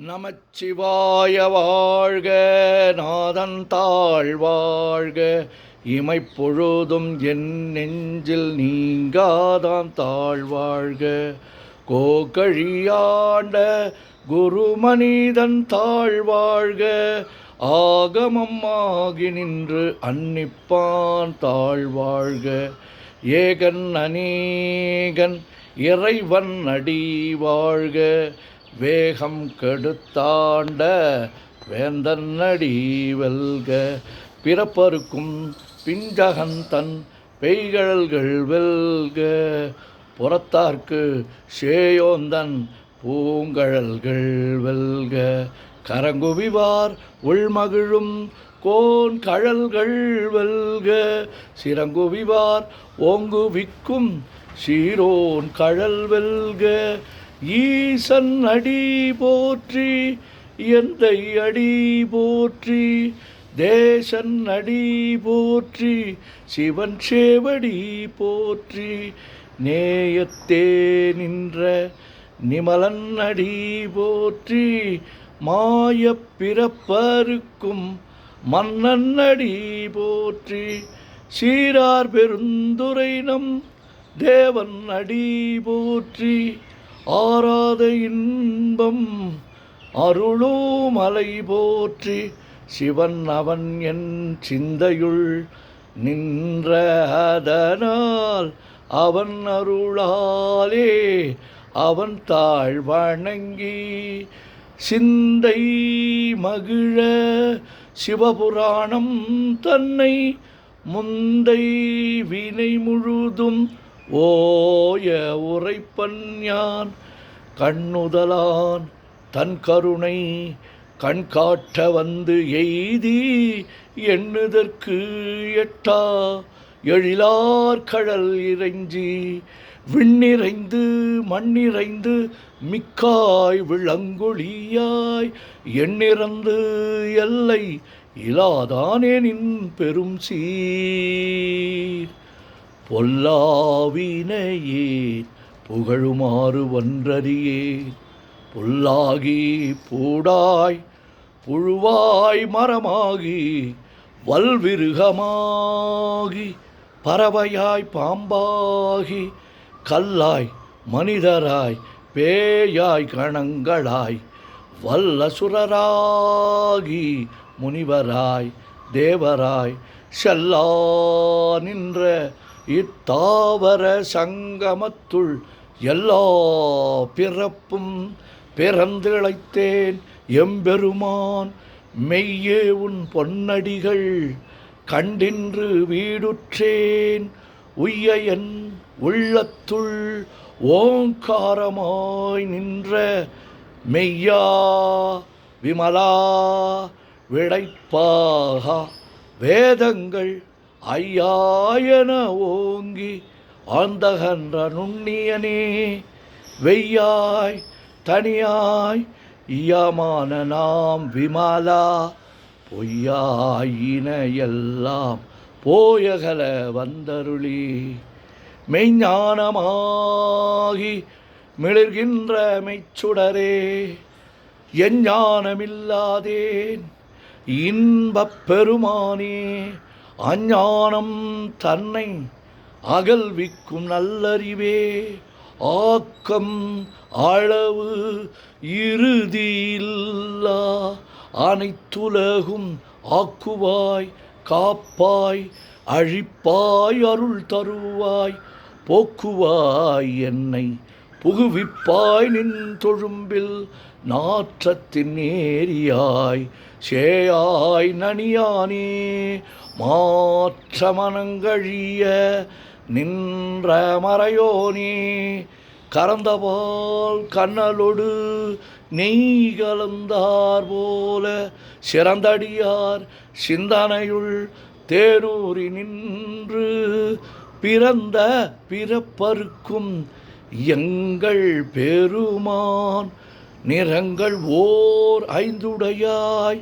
நமச்சிவாய வாழ்க, நாதன் தாழ் வாழ்க, இமைப்பொழுதும் என் நெஞ்சில் நீங்காதான் தாழ் வாழ்க. கோகழியாண்ட குருமனிதன் தாழ் வாழ்க, ஆகமம் ஆகி நின்று அன்னிப்பான் தாழ் வாழ்க. ஏகன் அநேகன் இறைவன் அடி வாழ்க, வேகம் கெடுத்தாண்ட வேந்தன் அடி வெல்க. பிறப்பருக்கும் பிஞ்சகந்தன் பெய்கழல்கள் வெல்க, புறத்தார்க்கு சேயோந்தன் பூங்கழல்கள் வெல்க. கரங்குவிவார் உள்மகிழும் கோன் கழல்கள் வெல்க, சிறங்குவிவார் ஓங்குவிக்கும் சீரோன் கழல் வெல்க. ஈசன் அடி போற்றி, எந்தை அடி போற்றி, தேசன் அடி போற்றி, சிவன் சேவடி போற்றி. நேயத்தே நின்ற நிமலன் அடி போற்றி, மாயப் பிறப்பருக்கும் மன்னன் அடி போற்றி. சீரார் பெருந்துரை நம் தேவன் அடி போற்றி, ஆராத இன்பம் அருளோ மலை போற்றி. சிவன் அவன் என் சிந்தையுள் நின்ற அதனால், அவன் அருளாலே அவன் தாழ் வணங்கி சிந்தை மகிழ சிவபுராணம் தன்னை முந்தை வினை முழுதும் ஓய உரைப்பன் யான். கண்ணுதலான் தன் கருணை கண்காட்ட வந்து எய்தி, எண்ணுதற்கு எட்டா எழிலார் கடல் இறைஞ்சி, விண்ணிறைந்து மண்ணிறைந்து மிக்காய் விளங்கொழியாய், எண்ணிறந்து எல்லை இலாதானே நின் பெரும் சீர். பொல்லாவினையேன் புகழுமாறு ஒன்றறியேன், புல்லாகி பூடாய் புழுவாய் மரமாகி வல்விருகமாகி பறவையாய் பாம்பாகி கல்லாய் மனிதராய் பேயாய் கணங்களாய் வல்லசுரராகி முனிவராய் தேவராய் செல்லா நின்ற இத்தாவர சங்கமத்துள் எல்லா பிறப்பும் பிறந்திழைத்தேன் எம்பெருமான். மெய்யே உன் பொன்னடிகள் கண்டின்று வீடுற்றேன், உய்ய என் உள்ளத்துள் ஓங்காரமாய் நின்ற மெய்யா விமலா விடைப்பாகா. வேதங்கள் ஐயாயன ஓங்கி ஆந்தகன்ற நுண்ணியனே, வெய்யாய் தனியாய் ஈயமான நாம் விமலா. பொய்யாயின எல்லாம் போயகல வந்தருளி, மெய்ஞானமாகி மிளிர்கின்ற மெய்ச்சுடரே, எஞ்ஞானமில்லாதேன் இன்பப் பெருமானே. அஞ்ஞானம் தன்னை அகல்விக்கும் நல்லறிவே, ஆக்கம் அளவு இறுதியில்லா அனைத்துலகும் ஆக்குவாய் காப்பாய் அழிப்பாய் அருள் தருவாய் போக்குவாய் என்னை புகுவிப்பாய் நின் தொழும்பில் நாற்றத்தின் ஏரியாய் சேயாய் நனியானே. மாற்ற மனங்கழிய நின்ற மறையோனே, கறந்தபால் கண்ணலொடு நெய் கலந்தார் போல சிறந்தடியார் சிந்தனையுள் தேரூறி நின்று, பிறந்த பிறப்பருக்கும் எங்கள் பெருமான். நிறங்கள் ஓர் ஐந்துடையாய்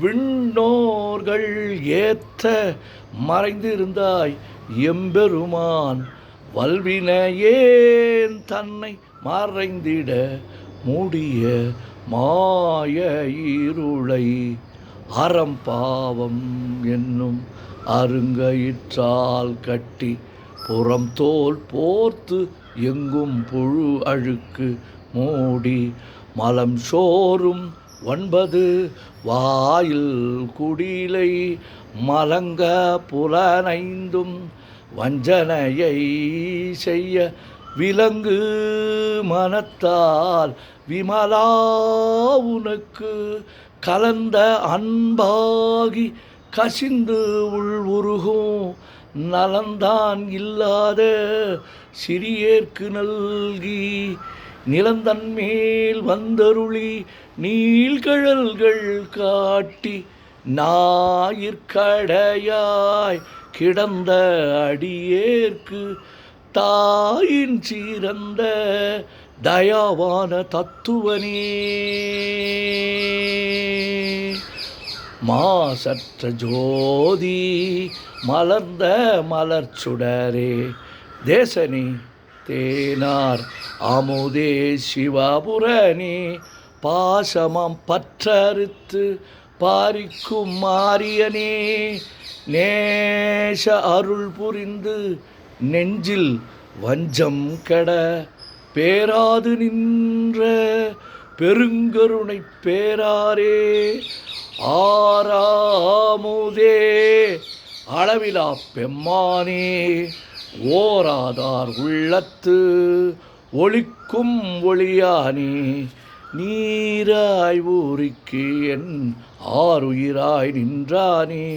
விண்ணோர்கள் ஏத்த மறைந்திருந்தாய் எம்பெருமான். வல்வினையேன் தன்னை மறைந்திட மூடிய மாய இருளை அறம்பாவம் என்னும் அருங்கயிற்றால் கட்டி புறம் தோல் போர்த்து எங்கும் புழு அழுக்கு மூடி மலம் சோறும் 9 வாயில் குடிலை மலங்க புலனைந்தும் வஞ்சனையை செய்ய விலங்கு மனத்தால் விமலா உனக்கு கலந்த அன்பாகி கசிந்து உள்வுருகும் நலந்தான் இல்லாத சிறியேற்கு நல்கி நிலந்தன்மேல் வந்தருளி நீள்கழல்கள் காட்டி ஞாயிற்கடையாய் கிடந்த அடியேற்கு தாயின் சிறந்த தயாவான தத்துவனே மாசற்ற ஜோதி மலர்ந்த மலர்ச்சுடரே தேசனே தேனார் அமுதே சிவபுரனே பாசமம் பற்றறுத்து பாரிக்கும் மாரியனே நேச அருள் புரிந்து நெஞ்சில் வஞ்சம் கெட பேராது நின்ற பெருங்கருணை பேராரே ஆறாமுதே அளவிலா பெம்மானே ஓராதார் உள்ளத்து ஒளிக்கும் ஒளியானே நீராய் ஊரிக்கு என் ஆறுயிராய் நின்றானே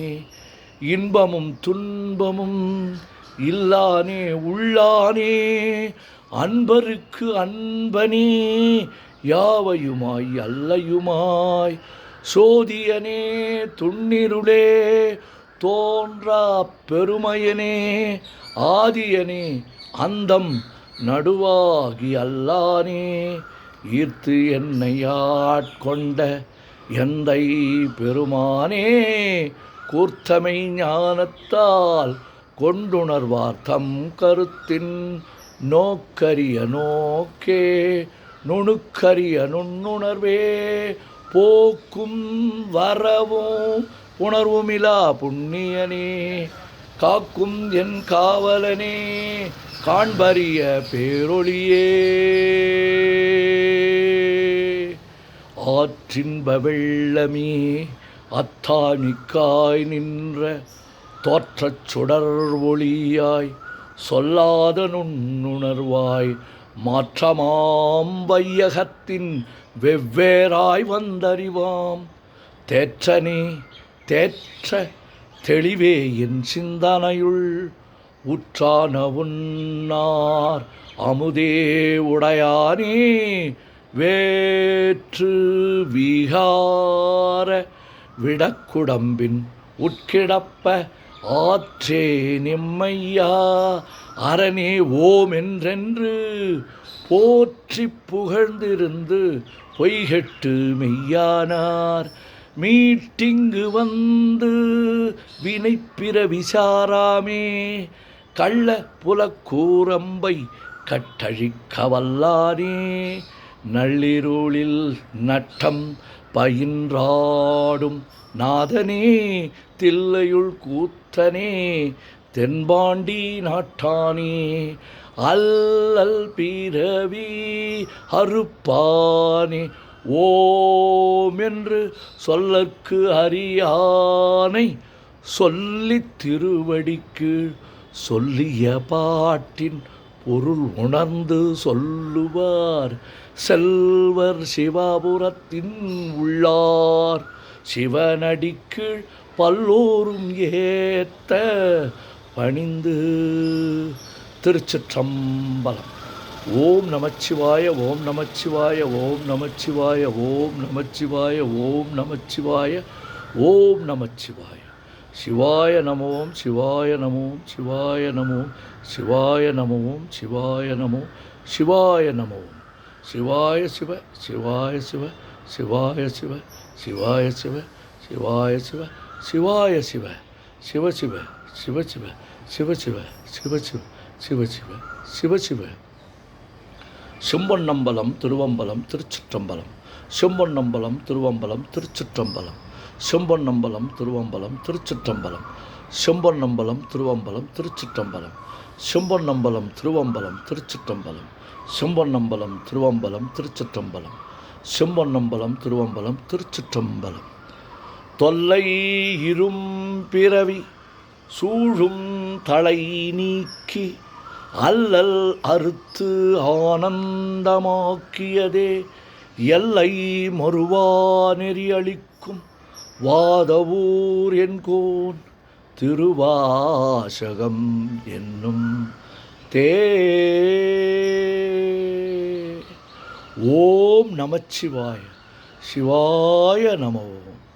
இன்பமும் துன்பமும் இல்லானே உள்ளானே அன்பருக்கு அன்பனே யாவையுமாய் அல்லையுமாய் சோதியனே துண்ணிருளே தோன்றா பெருமையனே ஆதியனே அந்தம் நடுவாகி அல்லானே ஈர்த்து என்னை ஆட்கொண்ட எந்தை பெருமானே கூர்த்தமை ஞானத்தால் கொண்டுணர்வார் தம் கருத்தின் நோக்கரிய நோக்கே நுணுக்கரிய நுண்ணுணர்வே போக்கும் வரவும் உணர்வுமிலா புண்ணியனே காக்கும் என் காவலனே காண்பரிய பேரொளியே ஆற்றின்ப வெள்ளமே அத்தாமிக்காய் நின்ற தோற்றச் சுடர் ஒளியாய் சொல்லாத நுண்ணுணர்வாய் மாற்றமாம் வையகத்தின் வெவ்வேறாய் வந்தறிவாம் தேற்றனே தேற்ற தெளிவே என் சிந்தனையுள் உற்றான உன்னார் அமுதே உடையானே வேற்று விகார விடக்குடம்பின் உட்கிடப்ப ஆற்றே நிம்மையா அரணே ஓம் என்றென்று போற்றி புகழ்ந்திருந்து பொய்கெட்டு மெய்யானார் மீட்டிங்கு வந்து வினைப்பிற விசாராமே கள்ள புலக்கூரம்பை கட்டழிக்க வல்லானே நள்ளிருளில் நட்டம் பயின்றாடும் நாதனே தில்லையுள் கூத்தனே தென்பாண்டி நாட்டானே அல்லல் பிறவி அறுப்பானே ஓம் என்று சொல்லற்கு அறியானை சொல்லித் திருவடிக்கு சொல்லிய பாட்டின் பொருள் உணர்ந்து சொல்லுவார் செல்வர் சிவபுரத்தின் உள்ளார் சிவனடிக்கு பல்லோரும் ஏத்த பணிந்து. திருச்சிற்றம்பலம். ஓம் நமச்சிவாய ஓம் நமச்சிவாய ஓம் நமச்சிவாய ஓம் நமச்சிவாய ஓம் நமச்சிவாய ஓம் நமச்சிவாய. சிவாய நமோம் சிவாய நமோம் சிவாய நமோம் சிவாய நமோம் சிவாய நமோ சிவாய நமோம். சிவாய சிவ சிவாய சிவ சிவாய சிவ சிவாய சிவ சிவாய சிவ சிவாய சிவ சிவ சிவ சிவ சிவ சிவ சிவ சிவ சிவ சிவ சிவ சிவ சிவ. சிம்பொன்னம்பலம் திருவம்பலம் திருச்சிற்றம்பலம். செம்பொன்னம்பலம் திருவம்பலம் திருச்சிற்றம்பலம். செம்பொன்னம்பலம் திருவம்பலம் திருச்சிற்றம்பலம். செம்பொன்னம்பலம் திருவம்பலம் திருச்சிற்றம்பலம். செம்பொன்னம்பலம் திருவம்பலம் திருச்சிற்றம்பலம். செம்பொன்னம்பலம் திருவம்பலம் திருச்சிற்றம்பலம். செம்பொன்னம்பலம் திருவம்பலம் திருச்சிற்றம்பலம். தொல்லை இரும் பிறவி சூழும் தலை நீக்கி அல்லல் அறுத்து ஆனந்தமாக்கியதே எல்லை மறுவா நெறியளிக்கும் வாதவூர் என்கோன் திருவாசகம் என்னும் தே. ஓம் நமச்சிவாய. சிவாய நம. ஓம்.